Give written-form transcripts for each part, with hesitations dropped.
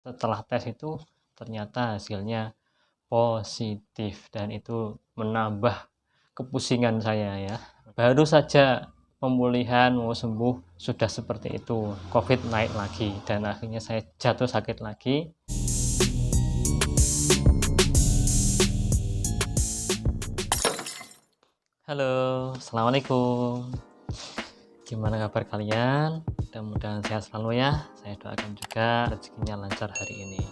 Setelah tes itu ternyata hasilnya positif dan itu menambah kepusingan saya ya. Baru saja pemulihan mau sembuh sudah seperti itu, COVID naik lagi dan akhirnya saya jatuh sakit lagi. Halo, assalamualaikum. Gimana kabar kalian? Mudah-mudahan sehat selalu ya. Saya doakan juga rezekinya lancar hari ini.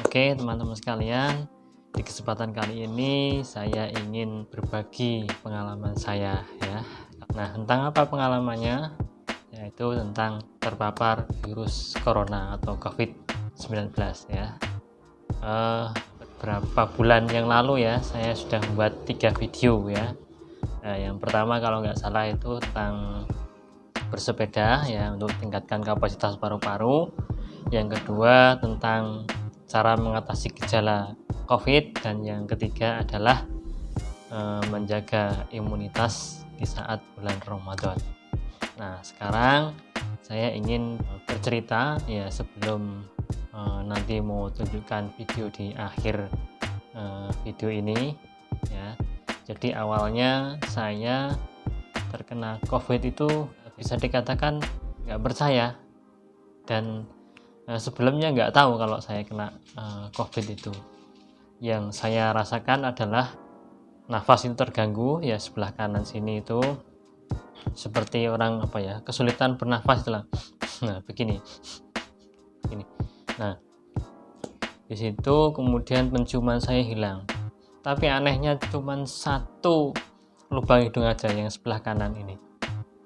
Oke, teman-teman sekalian, di kesempatan kali ini saya ingin berbagi pengalaman saya ya. Nah, tentang apa pengalamannya? Yaitu tentang terpapar virus corona atau COVID-19 ya. Beberapa bulan yang lalu ya, saya sudah membuat 3 video ya. Nah, yang pertama kalau nggak salah itu tentang bersepeda ya untuk tingkatkan kapasitas paru-paru. Yang kedua tentang cara mengatasi gejala COVID, dan yang ketiga adalah menjaga imunitas di saat bulan Ramadan. Nah, sekarang saya ingin bercerita ya sebelum nanti mau tunjukkan video di akhir video ini ya. Jadi awalnya saya terkena COVID itu bisa dikatakan nggak percaya, dan sebelumnya nggak tahu kalau saya kena COVID itu. Yang saya rasakan adalah nafas itu terganggu ya, sebelah kanan sini itu seperti orang kesulitan bernafas itulah. Nah begini. Nah di situ kemudian penciuman saya hilang. Tapi anehnya cuman satu lubang hidung aja yang sebelah kanan ini.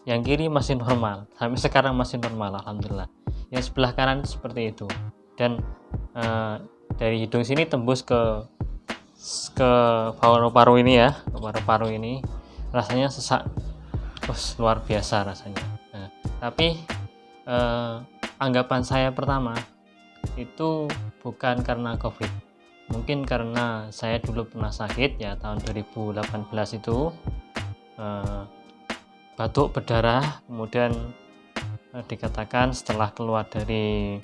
Yang kiri masih normal, sampai sekarang masih normal, alhamdulillah. Yang sebelah kanan seperti itu. Dan dari hidung sini tembus ke paru-paru ini ya, ke paru-paru ini rasanya sesak, luar biasa rasanya. Nah, tapi anggapan saya pertama itu bukan karena COVID. Mungkin karena saya dulu pernah sakit ya tahun 2018 itu, batuk berdarah, kemudian dikatakan setelah keluar dari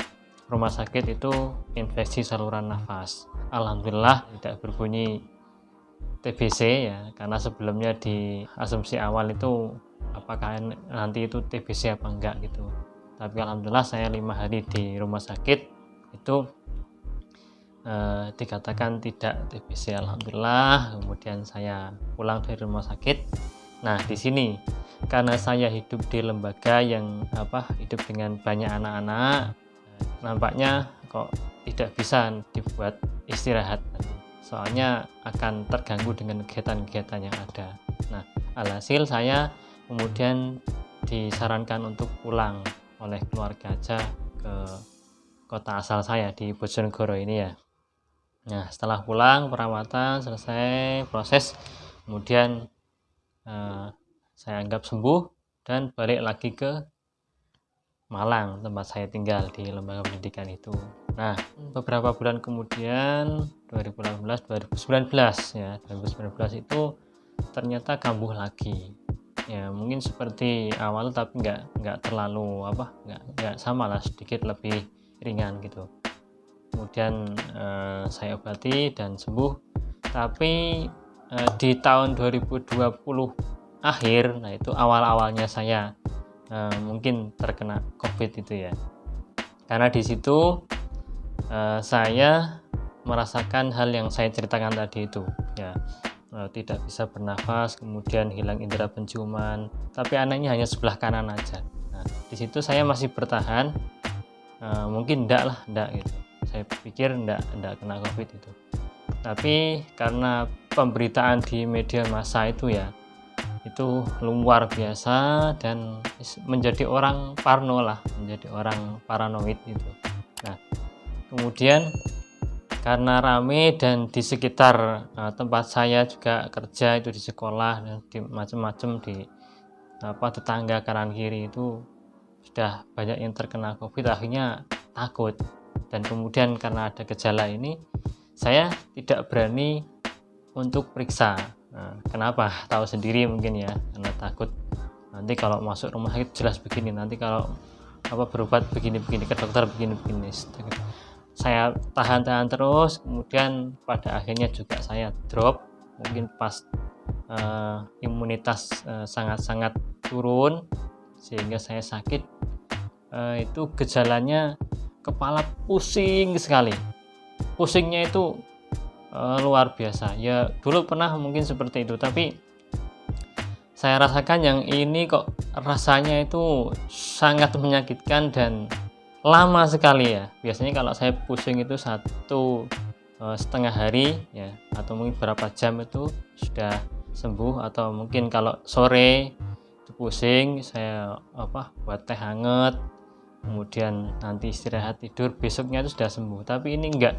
rumah sakit itu infeksi saluran nafas. Alhamdulillah tidak berbunyi TBC ya, karena sebelumnya di asumsi awal itu apakah nanti itu TBC apa enggak gitu. Tapi alhamdulillah saya 5 hari di rumah sakit itu dikatakan tidak TBC, alhamdulillah. Kemudian saya pulang dari rumah sakit. Nah di sini karena saya hidup di lembaga yang hidup dengan banyak anak-anak, nampaknya kok tidak bisa dibuat istirahat, soalnya akan terganggu dengan kegiatan-kegiatan yang ada. Nah alhasil saya kemudian disarankan untuk pulang oleh keluarga aja ke kota asal saya di Bojonegoro ini ya. Nah setelah pulang perawatan selesai proses, kemudian saya anggap sembuh dan balik lagi ke Malang tempat saya tinggal di lembaga pendidikan itu. Nah beberapa bulan kemudian 2018 2019 ya, 2019 itu ternyata kambuh lagi ya, mungkin seperti awal tapi nggak terlalu nggak sama lah, sedikit lebih ringan gitu. Kemudian saya obati dan sembuh. Tapi di tahun 2020 akhir, nah itu awal-awalnya saya mungkin terkena COVID itu ya. Karena di situ saya merasakan hal yang saya ceritakan tadi itu ya, tidak bisa bernafas, kemudian hilang indera penciuman, tapi anehnya hanya sebelah kanan aja. Nah di situ saya masih bertahan, mungkin enggak gitu. Saya pikir enggak kena COVID itu. Tapi karena pemberitaan di media massa itu ya, itu luar biasa dan menjadi orang parno lah, menjadi orang paranoid itu. Nah kemudian karena rame dan di sekitar tempat saya juga kerja itu, di sekolah dan di macam-macam di tetangga kanan kiri itu sudah banyak yang terkena COVID, akhirnya takut. Dan kemudian karena ada gejala ini, saya tidak berani untuk periksa. Nah, kenapa? Tahu sendiri mungkin ya, karena takut nanti kalau masuk rumah sakit jelas begini, nanti kalau berobat begini ke dokter begini. saya tahan-tahan terus, kemudian pada akhirnya juga saya drop, mungkin pas imunitas sangat-sangat turun sehingga saya sakit. Itu gejalanya kepala pusing sekali, pusingnya itu luar biasa ya. Dulu pernah mungkin seperti itu, tapi saya rasakan yang ini kok rasanya itu sangat menyakitkan dan lama sekali ya. Biasanya kalau saya pusing itu 1,5 hari ya, atau mungkin berapa jam itu sudah sembuh. Atau mungkin kalau sore itu pusing, saya buat teh hangat, kemudian nanti istirahat tidur, besoknya itu sudah sembuh. Tapi ini enggak,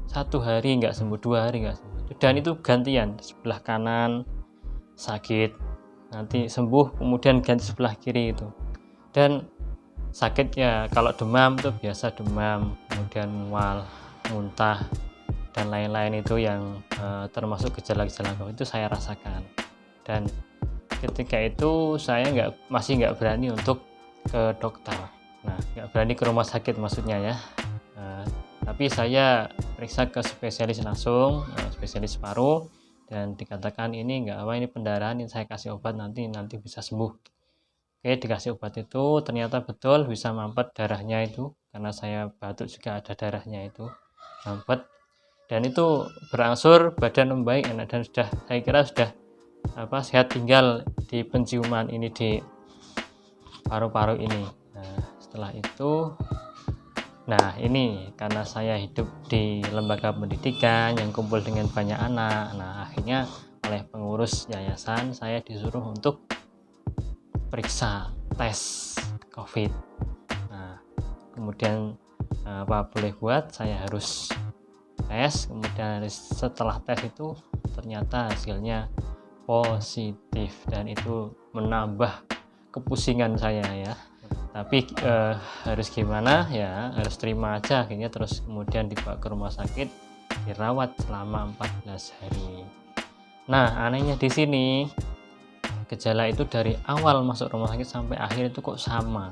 1 hari enggak sembuh, 2 hari enggak sembuh, dan itu gantian. Sebelah kanan sakit, nanti sembuh, kemudian ganti sebelah kiri itu. Dan sakit ya, kalau demam itu biasa demam, kemudian mual, muntah, dan lain-lain itu yang termasuk gejala-gejala COVID itu saya rasakan. Dan ketika itu saya masih nggak berani untuk ke dokter. Nah, nggak berani ke rumah sakit maksudnya ya. Tapi saya periksa ke spesialis langsung, spesialis paru, dan dikatakan ini ini pendarahan, ini saya kasih obat, nanti bisa sembuh. Oke, dikasih obat itu ternyata betul bisa mampet darahnya itu, karena saya batuk juga ada darahnya itu mampet, dan itu berangsur badan membaik, enak, dan saya kira sudah sehat, tinggal di penciuman ini, di paru-paru ini. Nah, setelah itu, ini karena saya hidup di lembaga pendidikan yang kumpul dengan banyak anak. Nah, akhirnya oleh pengurus yayasan saya disuruh untuk periksa tes COVID. Nah, kemudian apa boleh buat, saya harus tes. Kemudian setelah tes itu ternyata hasilnya positif, dan itu menambah kepusingan saya ya. Tapi harus gimana ya, harus terima aja akhirnya. Terus kemudian dibawa ke rumah sakit, dirawat selama 14 hari. Nah, anehnya di sini, gejala itu dari awal masuk rumah sakit sampai akhir itu kok sama.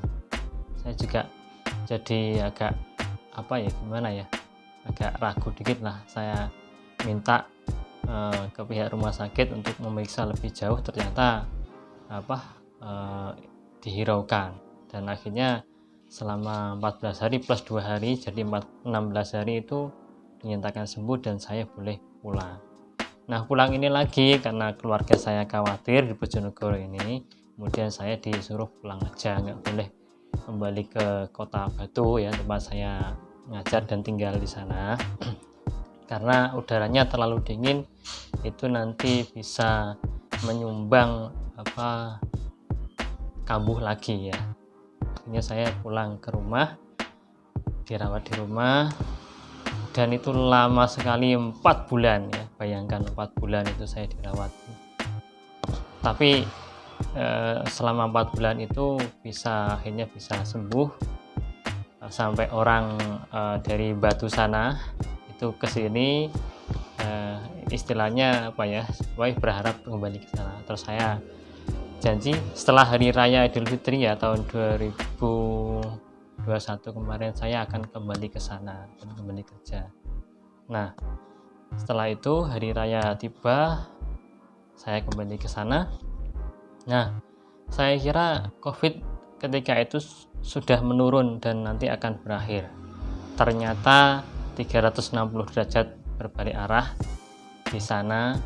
Saya juga jadi agak agak ragu dikit lah. Saya minta ke pihak rumah sakit untuk memeriksa lebih jauh, ternyata dihiraukan. Dan akhirnya selama 14 hari plus 2 hari, jadi 16 hari itu dinyatakan sembuh dan saya boleh pulang. Nah, pulang ini lagi karena keluarga saya khawatir di Bojonegoro ini, kemudian saya disuruh pulang aja, nggak boleh kembali ke Kota Batu ya, tempat saya ngajar dan tinggal di sana. Karena udaranya terlalu dingin, itu nanti bisa menyumbang kambuh lagi ya. Akhirnya saya pulang ke rumah, dirawat di rumah, dan itu lama sekali, 4 bulan ya. Bayangkan 4 bulan itu saya dirawat. Tapi selama 4 bulan itu akhirnya bisa sembuh. Sampai orang dari Batu sana itu ke sini, istilahnya berharap kembali ke sana. Terus saya janji setelah hari raya Idul Fitri ya, tahun 2021 kemarin, saya akan kembali ke sana dan kembali kerja. Nah, setelah itu hari raya tiba, saya kembali ke sana. Nah, saya kira COVID ketika itu sudah menurun dan nanti akan berakhir. Ternyata 360 derajat berbalik arah. Di sana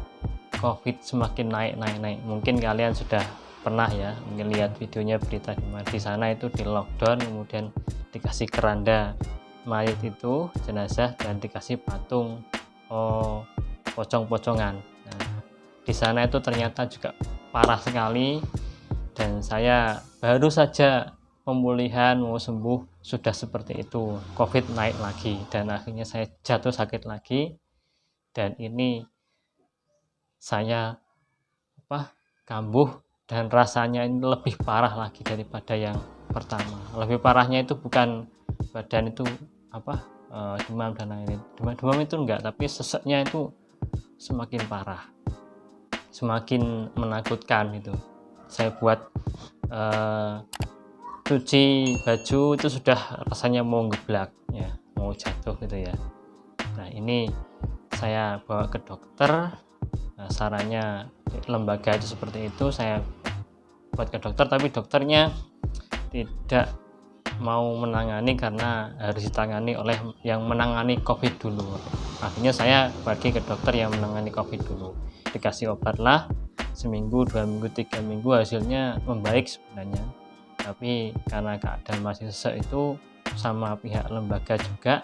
COVID semakin naik. Mungkin kalian sudah pernah ya, mungkin lihat videonya, berita di sana itu di lockdown, kemudian dikasih keranda mayat itu, jenazah, dan dikasih patung pocong-pocongan. Nah, di sana itu ternyata juga parah sekali, dan saya baru saja pemulihan mau sembuh sudah seperti itu, COVID naik lagi, dan akhirnya saya jatuh sakit lagi. Dan ini saya kambuh, dan rasanya ini lebih parah lagi daripada yang pertama. Lebih parahnya itu bukan badan itu demam dan lain-lain. Demam itu enggak, tapi seseknya itu semakin parah, semakin menakutkan itu. Saya buat cuci baju itu sudah rasanya mau ngeblak ya, mau jatuh gitu ya. Nah ini saya bawa ke dokter. Nah, sarannya lembaga itu seperti itu, saya buat ke dokter, tapi dokternya tidak mau menangani karena harus ditangani oleh yang menangani COVID dulu. Akhirnya saya pergi ke dokter yang menangani COVID dulu, dikasih obat lah, seminggu, 2 minggu, 3 minggu, hasilnya membaik sebenarnya. Tapi karena keadaan masih sesek itu, sama pihak lembaga juga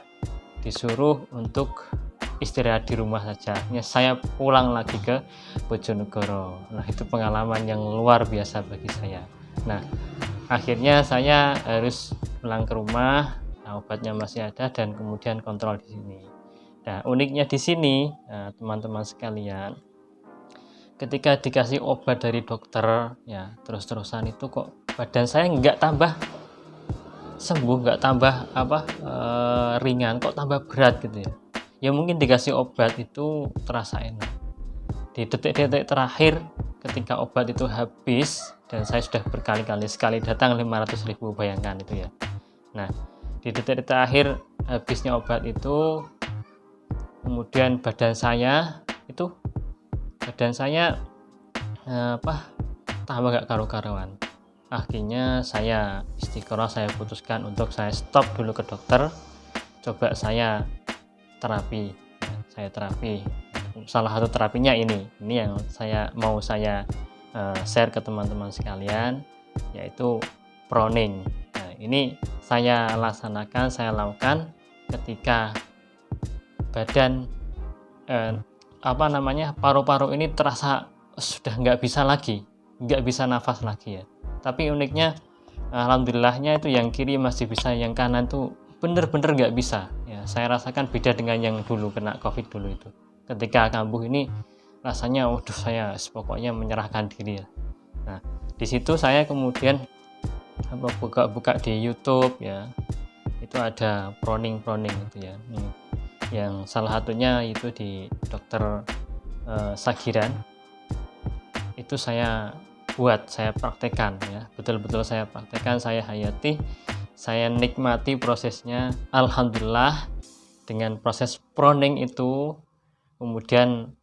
disuruh untuk istirahat di rumah saja. Akhirnya saya pulang lagi ke Bojonegoro. Nah itu pengalaman yang luar biasa bagi saya. Nah akhirnya saya harus pulang ke rumah. Nah, obatnya masih ada dan kemudian kontrol di sini. Nah uniknya di sini, teman-teman sekalian, ketika dikasih obat dari dokter ya terus-terusan itu kok badan saya nggak tambah sembuh, nggak tambah ringan, kok tambah berat gitu ya. Ya mungkin dikasih obat itu terasa enak. Di detik-detik terakhir ketika obat itu habis, dan saya sudah berkali-kali, sekali datang 500.000, bayangkan itu ya. Nah di detik-detik terakhir habisnya obat itu, kemudian badan saya tambah gak karu-karuan. Akhirnya saya istiqoroh, saya putuskan untuk saya stop dulu ke dokter, coba saya terapi. Salah satu terapinya ini yang mau saya share ke teman-teman sekalian, yaitu proning. Nah ini saya lakukan ketika badan paru-paru ini terasa sudah nggak bisa nafas lagi ya. Tapi uniknya, alhamdulillahnya itu yang kiri masih bisa, yang kanan tuh bener-bener nggak bisa ya. Saya rasakan beda dengan yang dulu kena COVID dulu itu. Ketika kambuh ini rasanya saya pokoknya menyerahkan diri ya. Nah di situ saya kemudian buka di YouTube ya, itu ada proning itu ya. Yang salah satunya itu di dokter Sagiran, itu saya praktekkan ya, betul-betul saya praktekkan, saya hayati, saya nikmati prosesnya. Alhamdulillah dengan proses proning itu kemudian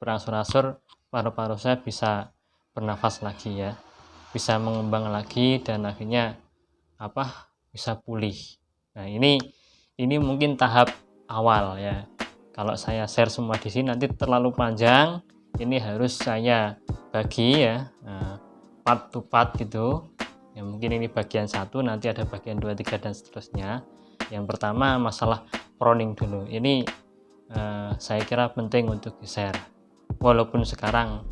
berangsur-angsur paru-paru saya bisa bernafas lagi ya, bisa mengembang lagi, dan akhirnya bisa pulih. Nah ini mungkin tahap awal ya. Kalau saya share semua di sini nanti terlalu panjang, ini harus saya bagi ya, part to part gitu ya. Mungkin ini bagian 1, nanti ada bagian 2, 3 dan seterusnya. Yang pertama masalah proning dulu, ini saya kira penting untuk di share. Walaupun sekarang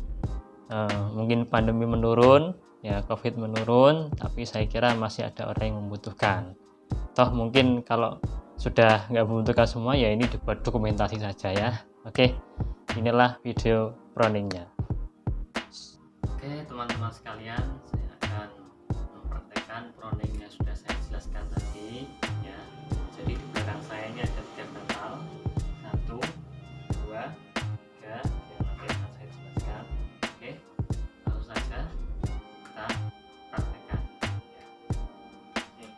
mungkin pandemi menurun ya, COVID menurun, tapi saya kira masih ada orang yang membutuhkan. Toh mungkin kalau sudah nggak membutuhkan semua ya, ini dibuat dokumentasi saja ya. Oke, inilah video proningnya. Oke teman-teman sekalian, saya akan mempraktekkan proning yang sudah saya jelaskan tadi ya. Jadi di belakang saya ini ada 3 bantal, 1, 2, 3 yang nanti akan saya jelaskan. Oke, langsung saja kita praktekkan ya. Oke,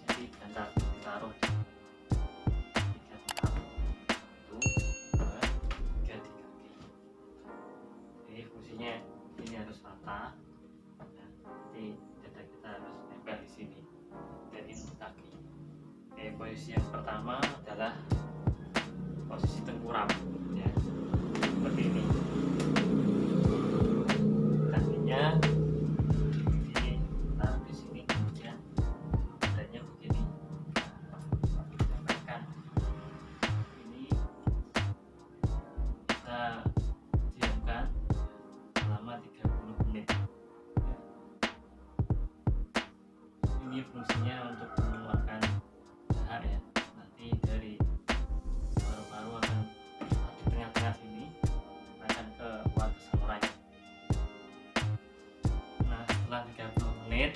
jadi bantal ditaruh di 3 tempat, 1, 2, 3 di kaki. Jadi fungsinya ini harus rata, dan nanti dada kita harus nempel di sini, dan ini kaki. Oke, posisi yang pertama adalah posisi tengkurap ya, seperti ini. Kakinya ini taruh di sini, kemudian dadanya begini, tempelkan. Ini kita diamkan selama 30 menit ya. Ini fungsinya untuk mengeluarkan dahak ya. Nanti dari paru-paru akan di tengah-tengah sini akan ke wadah saluran. Nah setelah 30 menit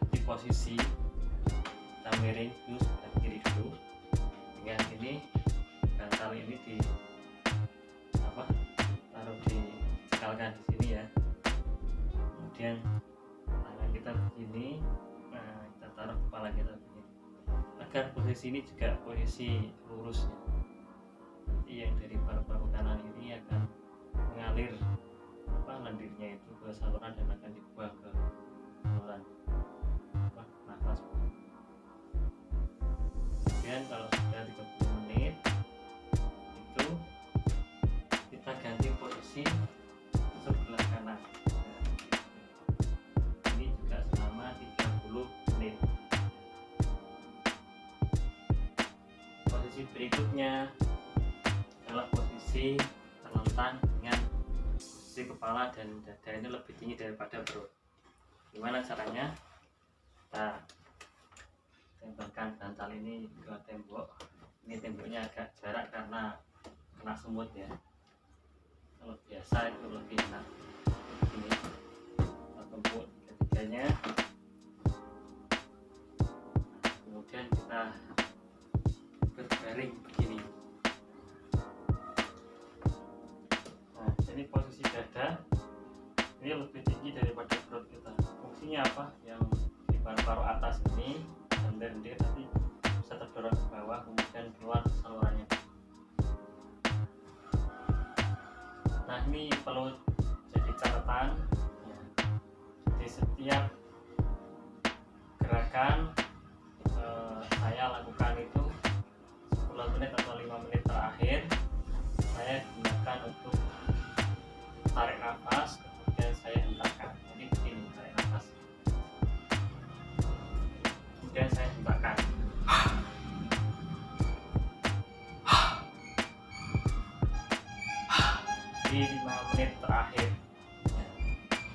ganti posisi, kita miring dulu sebelah kiri dulu. Dengan ini bantal ini taruh cekalkan di sini ya. Kemudian tangan kita begini, kita taruh kepala kita begini. Nah agar posisi ini juga posisi lurus ya. Nanti yang dari paru-paru kanan ini akan mengalir lendirnya itu ke saluran dan akan dibuang ke saluran nafas. Kemudian kalau sudah 30 menit itu kita ganti posisi sebelah kanan. Ini juga selama 30 menit. Posisi berikutnya adalah posisi terlentang dengan posisi kepala dan dada ini lebih tinggi daripada perut. Gimana caranya? Kita tembakkan bantal ini ke tembok. Ini temboknya agak jarak karena kena semut ya. Kalau biasa itu lebih enak. Ini kita tumpuk ketiganya. Kemudian kita berbaring begini. Nah, ini posisi dada ini lebih tinggi daripada perut kita. Fungsinya apa? Yang di paru-paru atas ini lendir nanti bisa terdorong ke bawah, kemudian keluar salurannya. Nah, ini perlu jadi catatan ya. Di setiap gerakan saya lakukan itu 10 menit atau 5 menit terakhir saya gunakan untuk tarik nafas, kemudian saya hentakkan. Jadi begini, tarik nafas, kemudian saya hentakkan. Di 5 menit terakhir ya.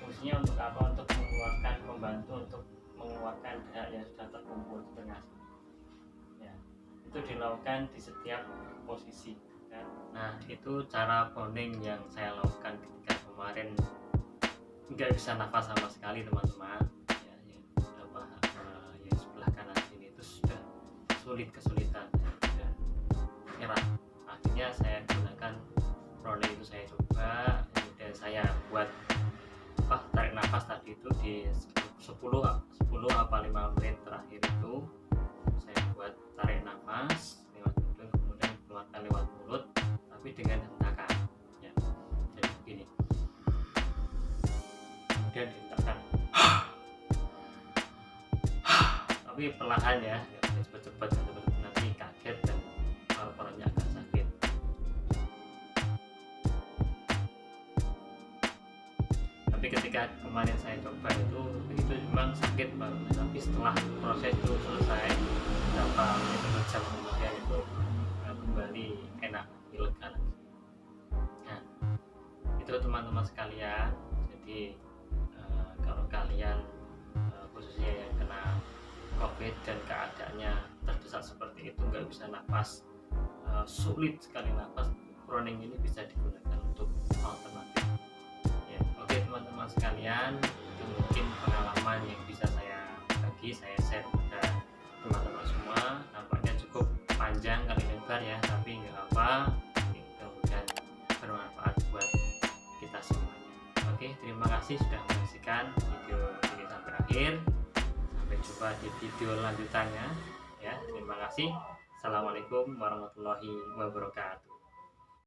Fungsinya untuk apa? Untuk mengeluarkan, membantu untuk mengeluarkan darah yang sudah terkumpul di tengah ya. Itu dilakukan di setiap posisi kan? Nah, itu cara bonding yang saya lakukan ketika kemarin nggak bisa nafas sama sekali teman-teman ya, yang sebelah kanan sini itu sudah kesulitan ya, sudah nyerah. Akhirnya saya gunakan prone itu, saya coba, kemudian saya buat tarik nafas tadi itu di 10 apa 5 menit terakhir itu saya buat tarik nafas lewat hidung, kemudian keluarkan lewat mulut tapi dengan hentakan ya. Jadi begini, kemudian dihentakkan tapi perlahan ya, nggak cepet-cepet nanti kaget dan paru-parunya agak sakit. Tapi ketika kemarin saya coba itu memang sakit parunya, tapi setelah proses itu selesai beberapa jam kemudian itu kembali enak, lega lagi. Nah, itu teman-teman sekalian. Jadi kalau kalian khususnya yang kena COVID dan keadaannya terdesak seperti itu, nggak bisa nafas, sulit sekali nafas, proning ini bisa digunakan untuk alternatif ya. Oke teman-teman sekalian, itu mungkin pengalaman yang bisa saya bagi, saya share kepada teman-teman semua. Nampaknya cukup panjang kali lebar ya, tapi nggak apa, mudah-mudahan bermanfaat buat kita semuanya. Oke, terima kasih sudah menyaksikan video ini sampai akhir. Sampai jumpa di video lanjutannya ya. Terima kasih. Assalamualaikum warahmatullahi wabarakatuh.